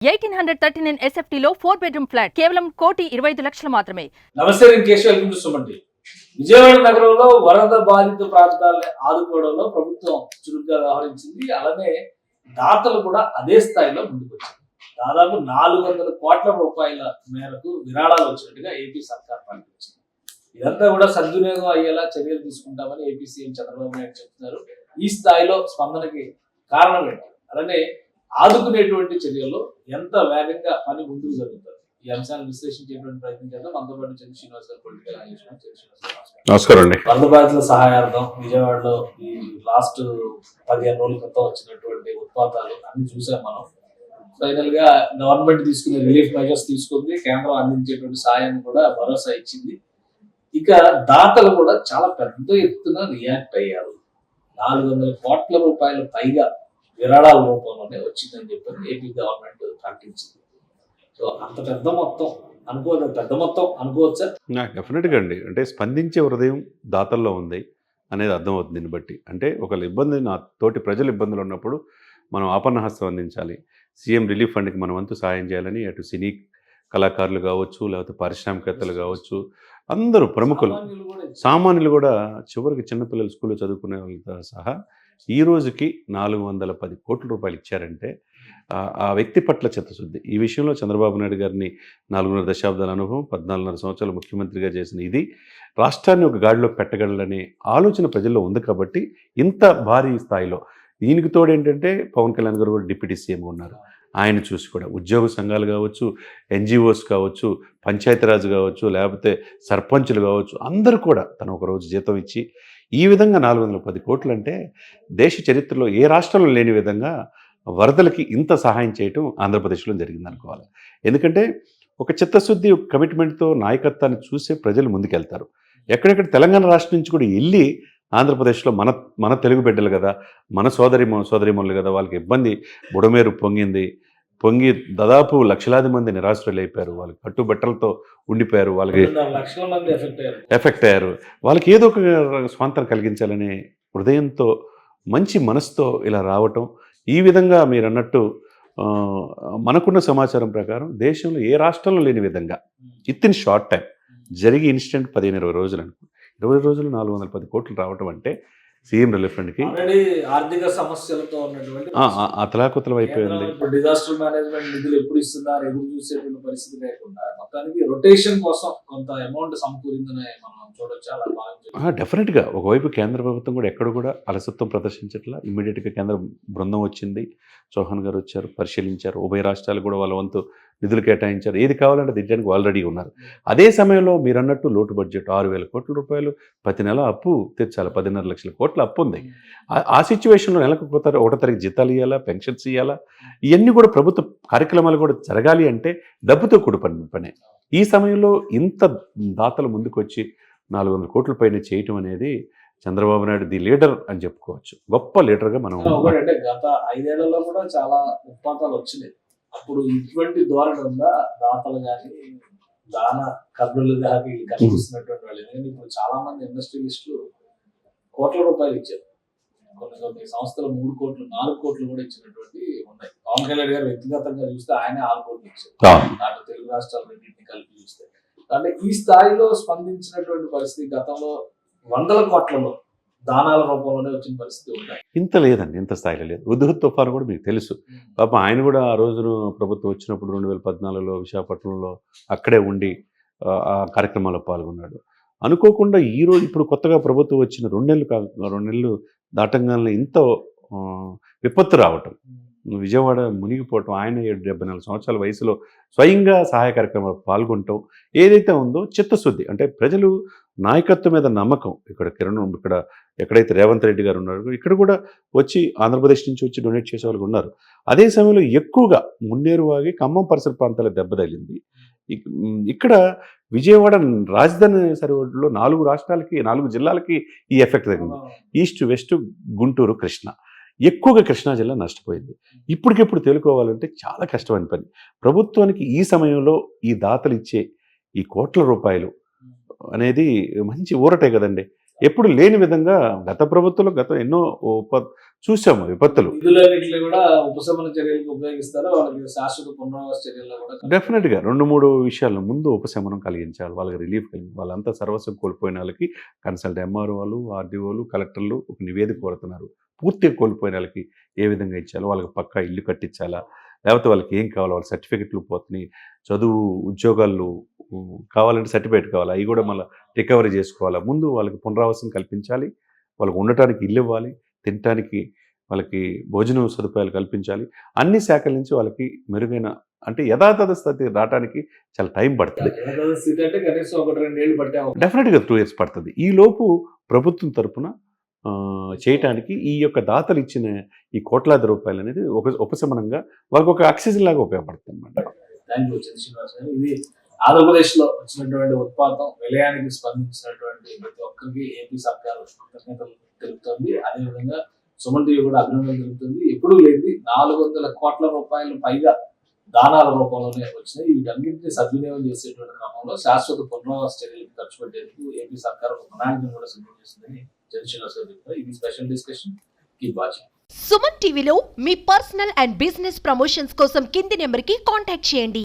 1839 SFT-లో 4-bedroom flat కేవలం 1,25,00,000 మాత్రమే. నమస్తే, నేను Keshav. Welcome to Suman TV. Vijayawada నగరంలో వరద బాధిత ప్రాంతాలను ఆదుకోవడంలో ప్రభుత్వం చురుగ్గా వ్యవహరించింది. అలానే దాతలు కూడా అదే స్థాయిలో ముందుకొచ్చారు. దాదాపు 400 కోట్ల రూపాయల మేరకు విరాళాలు వచ్చినట్టుగా ఏపీ సర్కార్ ప్రకటించింది. ఇదంతా కూడా సద్వినియోగం అయ్యేలా చర్యలు తీసుకుంటామని ఏపీ సీఎం చంద్రబాబు నాయుడు చెప్తున్నారు. ఈ స్థాయిలో స్పందనకి కారణం ఏంటి, అలానే ఆదుకునేటువంటి చర్యల్లో ఎంత వేగంగా పని ముందుకు జరుగుతుంది, ఈ అంశాన్ని విశ్లేషించేటువంటి ప్రయత్నం చేద్దాం. మనతో పాటు చంద్ర శ్రీనివాస్ గారు, పొలిటికల్ అనలిస్ట్. నమస్కారం అండి. వరద బాధితుల సహాయార్థం విజయవాడలో ఈ లాస్ట్ 15 రోజుల క్రితం వచ్చినటువంటి ఉత్పాతాలు అన్ని చూసాం మనం. ఫైనల్ గా గవర్నమెంట్ తీసుకునే రిలీఫ్ మెజర్స్ తీసుకుంది, కేంద్రం అందించేటువంటి సాయాన్ని కూడా భరోసా ఇచ్చింది. ఇక దాతలు కూడా చాలా పెద్ద ఎత్తున రియాక్ట్ అయ్యారు. 400 కోట్ల రూపాయల పైగా విరాళాల రూపంలోనే వచ్చిందని చెప్పి ఏపీ గవర్నమెంట్ ప్రకటించింది. సో అంత పెద్ద మొత్తం అనుకోవచ్చా? డెఫినెట్గా అండి. అంటే స్పందించే హృదయం దాతల్లో ఉంది అనేది అర్థమవుతుంది దీన్ని బట్టి. అంటే ఒక ఇబ్బంది, నా తోటి ప్రజలు ఇబ్బందులు ఉన్నప్పుడు మనం ఆపన్నహస్తం అందించాలి. సీఎం రిలీఫ్ ఫండ్కి మనం వంతు సహాయం చేయాలని అటు సినీ కళాకారులు కావచ్చు, లేకపోతే పారిశ్రామికవేత్తలు కావచ్చు, అందరూ ప్రముఖులు, సామాన్యులు కూడా, చివరికి చిన్నపిల్లలు స్కూల్లో చదువుకునే వాళ్ళతో సహా ఈ రోజుకి 410 కోట్ల రూపాయలు ఇచ్చారంటే ఆ వ్యక్తి పట్ల చిత్తశుద్ధి. ఈ విషయంలో చంద్రబాబు నాయుడు గారిని 4.5 దశాబ్దాల అనుభవం, 14.5 సంవత్సరాలు ముఖ్యమంత్రిగా చేసిన ఇది రాష్ట్రాన్ని ఒక గాడిలో పెట్టగలనే ఆలోచన ప్రజల్లో ఉంది. కాబట్టి ఇంత భారీ స్థాయిలో దీనికి తోడు ఏంటంటే పవన్ కళ్యాణ్ గారు కూడా డిప్యూటీ సీఎం ఉన్నారు. ఆయన చూసి కూడా ఉద్యోగ సంఘాలు కావచ్చు, ఎన్జిఓస్ కావచ్చు, పంచాయతీరాజ్ కావచ్చు, లేకపోతే సర్పంచులు కావచ్చు, అందరూ కూడా తను ఒకరోజు జీతం ఇచ్చి ఈ విధంగా 410 కోట్లు అంటే దేశ చరిత్రలో ఏ రాష్ట్రంలో లేని విధంగా వరదలకి ఇంత సహాయం చేయటం ఆంధ్రప్రదేశ్లో జరిగింది అనుకోవాలి. ఎందుకంటే ఒక చిత్తశుద్ధి, ఒక కమిట్మెంట్తో నాయకత్వాన్ని చూసే ప్రజలు ముందుకెళ్తారు. ఎక్కడెక్కడ తెలంగాణ రాష్ట్రం నుంచి కూడా వెళ్ళి ఆంధ్రప్రదేశ్లో మన తెలుగు బిడ్డలు కదా, మన సోదరిమణులు కదా, వాళ్ళకి ఇబ్బంది బుడమేరు పొంగి దాదాపు లక్షలాది మంది నిరాశ్రయులు అయిపోయారు. వాళ్ళు కట్టుబట్టలతో ఉండిపోయారు. వాళ్ళకి లక్షల మంది ఎఫెక్ట్ అయ్యారు. వాళ్ళకి ఏదో ఒక స్వాంతం కలిగించాలనే హృదయంతో, మంచి మనసుతో ఇలా రావటం. ఈ విధంగా మీరు అన్నట్టు మనకున్న సమాచారం ప్రకారం దేశంలో ఏ రాష్ట్రంలో లేని విధంగా ఇన్ షార్ట్ టైం జరిగి ఇన్స్టెంట్ 15-20 రోజులు 20 రోజులు 410 కోట్లు రావటం అంటే సీఎం రిలీఫ్ ఫండ్కి ఆర్థిక సమస్యలతో ఉన్నటువంటి అతలాకుతలం అయిపోయింది. డిజాస్టర్ మేనేజ్మెంట్ నిధులు ఎప్పుడు ఇస్తున్నారు ఎదురు చూసేటువంటి పరిస్థితి లేకుండా మొత్తానికి రొటేషన్ కోసం కొంత అమౌంట్ సమకూరిందని మనం చూడొచ్చు. అలా బాగా డెఫినెట్గా ఒకవైపు కేంద్ర ప్రభుత్వం కూడా ఎక్కడ కూడా అలసత్వం ప్రదర్శించట్లా. ఇమ్మీడియట్గా కేంద్ర బృందం వచ్చింది, చౌహాన్ గారు వచ్చారు, పరిశీలించారు. ఉభయ రాష్ట్రాలు కూడా వాళ్ళ వంతు నిధులు కేటాయించారు. ఏది కావాలంటే దిగ్గడానికి ఆల్రెడీ ఉన్నారు. అదే సమయంలో మీరు అన్నట్టు లోటు బడ్జెట్ 6,000 కోట్ల రూపాయలు ప్రతి నెల అప్పు తీర్చాలి. 10.5 లక్షల కోట్ల అప్పు ఉంది. ఆ సిచ్యువేషన్లో నెలకు 1 తారీఖు జీతాలు ఇవ్వాలా, పెన్షన్స్ ఇవ్వాలా, ఇవన్నీ కూడా ప్రభుత్వ కార్యక్రమాలు కూడా జరగాలి అంటే డబ్బుతో కూడిపడిన పనే. ఈ సమయంలో ఇంత దాతలు ముందుకొచ్చి 400 కోట్ల పైన చేయటం అనేది చంద్రబాబు నాయుడు ది లీడర్ అని చెప్పుకోవచ్చు. గొప్ప లీడర్గా మనం అంటే గత 5 ఏళ్లలో కూడా చాలా ఉత్పాతాలు వచ్చినాయి. అప్పుడు ఇటువంటి ధోరణి ఉందా? దాతలు కానీ, దాన కర్ణులు కానీ కనిపిస్తున్నటువంటి వాళ్ళు. ఎందుకంటే ఇప్పుడు చాలా మంది ఇండస్ట్రియలిస్టులు కోట్ల రూపాయలు ఇచ్చారు. కొన్ని సంస్థలు 3 కోట్లు 4 కోట్లు కూడా ఇచ్చినటువంటి ఉన్నాయి. పవన్ కళ్యాణ్ గారు వ్యక్తిగతంగా చూస్తే ఆయనే 6 కోట్లు ఇచ్చారు. నాటు తెలుగు రాష్ట్రాలు రెండింటిని కలిపి చూస్తే. అంటే ఈ స్థాయిలో స్పందించినటువంటి పరిస్థితి గతంలో 100 కోట్లలో దానాల రూపంలోనే వచ్చిన పరిస్థితి ఉంటాయి. ఇంత లేదండి, ఇంత స్థాయిలో లేదు. హుద్హుద్ తుఫాను కూడా మీకు తెలుసు. పాప ఆయన కూడా ఆ రోజున ప్రభుత్వం వచ్చినప్పుడు 2014లో విశాఖపట్నంలో అక్కడే ఉండి ఆ కార్యక్రమాల్లో పాల్గొన్నాడు. అనుకోకుండా ఈరోజు ఇప్పుడు కొత్తగా ప్రభుత్వం వచ్చిన 2 నెలలు దాటంగానే ఇంత విపత్తు రావటం, విజయవాడ మునిగిపోవటం, ఆయన 74 సంవత్సరాల వయసులో స్వయంగా సహాయ కార్యక్రమాలు పాల్గొనటం ఏదైతే ఉందో చిత్తశుద్ధి. అంటే ప్రజలు నాయకత్వం మీద నమ్మకం. ఇక్కడ ఎక్కడైతే రేవంత్ రెడ్డి గారు ఉన్నారో ఇక్కడ కూడా వచ్చి ఆంధ్రప్రదేశ్ నుంచి వచ్చి డొనేట్ చేసే వాళ్ళు ఉన్నారు. అదే సమయంలో ఎక్కువగా మున్నేరువాగి ఖమ్మం పరిసర ప్రాంతాల దెబ్బ తగిలింది. ఇక్కడ విజయవాడ రాజధాని సరిహద్దులో 4 రాష్ట్రాలకి 4 జిల్లాలకి ఈ ఎఫెక్ట్ తగిలింది. East, west, Guntur, Krishna. ఎక్కువగా కృష్ణా జిల్లా నష్టపోయింది. ఇప్పటికెప్పుడు తేలుకోవాలంటే చాలా కష్టమైన పని. ప్రభుత్వానికి ఈ సమయంలో ఈ దాతలు ఇచ్చే ఈ కోట్ల రూపాయలు అనేది మంచి ఊరటే కదండి. ఎప్పుడు లేని విధంగా గత ప్రభుత్వంలో ఎన్నో చూసాము విపత్తులు. నిధులన్నింటినీ కూడా ఉపశమన చర్యలకు ఉపయోగిస్తారు, వాళ్ళకి శాశ్వత పునరావాస చర్యల్లో కూడా డెఫినెట్గా 2-3 విషయాలు ముందు ఉపశమనం కలిగించాలి, వాళ్ళకి రిలీఫ్ కలిగించాలి. వాళ్ళంతా సర్వస్వం కోల్పోయిన వాళ్ళకి కన్సల్ట్ ఎంఆర్ఓలు, ఆర్డీఓలు, కలెక్టర్లు ఒక నివేదిక కోరుతున్నారు. పూర్తిగా కోల్పోయిన వాళ్ళకి ఏ విధంగా ఇచ్చాలో, వాళ్ళకి పక్కా ఇల్లు కట్టించాలా, లేకపోతే వాళ్ళకి ఏం కావాలో, వాళ్ళ సర్టిఫికెట్లు పోతున్నాయి, చదువు ఉద్యోగాలు కావాలంటే సర్టిఫికేట్ కావాలి, అవి కూడా మళ్ళీ రికవరీ చేసుకోవాలా. ముందు వాళ్ళకి పునరావాసం కల్పించాలి, వాళ్ళకి ఉండటానికి ఇల్లు ఇవ్వాలి, తినటానికి వాళ్ళకి భోజనం సదుపాయాలు కల్పించాలి. అన్ని శాఖల నుంచి వాళ్ళకి మెరుగైన అంటే యథాతథ స్థితి రావడానికి చాలా టైం పడుతుంది. స్థితి అంటే కనీసం 1-2 ఏళ్ళు పట్టే డెఫినెట్గా 2 years పడుతుంది. ఈలోపు ప్రభుత్వం తరపున చేయటానికి ఈ యొక్క దాతలు ఇచ్చిన ఈ కోట్లాది రూపాయలు అనేది ఒక ఉపశమనంగా వాళ్ళకి ఒక ఆక్సిజన్ లాగా ఉపయోగపడుతుంది అన్నమాట. థ్యాంక్ యూ శ్రీనివాస్ గారు. ఇది ఆంధ్రప్రదేశ్ లో వచ్చినటువంటి ఉత్పాతం విలయానికి స్పందించినటువంటి ప్రతి ఒక్కరికి ఏపీ సర్కారు కృతజ్ఞతలు తెలుపుతుంది. అదేవిధంగా సుమన్ టీవీ కూడా అభినందనలు తెలుపుతుంది. ఎప్పుడూ లేదు 400 కోట్ల రూపాయలు పైగా దానాల రూపంలోనే వచ్చినాయి. వీటన్నింటినీ సద్వినియోగం చేసేటువంటి క్రమంలో శాశ్వత పునరావాస చర్యలకు ఖర్చు పెట్టేందుకు ఏపీ సర్కారు ఒక ప్రణాళికను కూడా సిద్ధం చేస్తుందని శ్రీనివాస్ గారు చెప్తారు. ఇది special discussion. Keep watching. Suman టీవీలో మీ పర్సనల్ అండ్ బిజినెస్ ప్రమోషన్స్ కోసం కింది నెంబర్కి కాంటాక్ట్ చేయండి.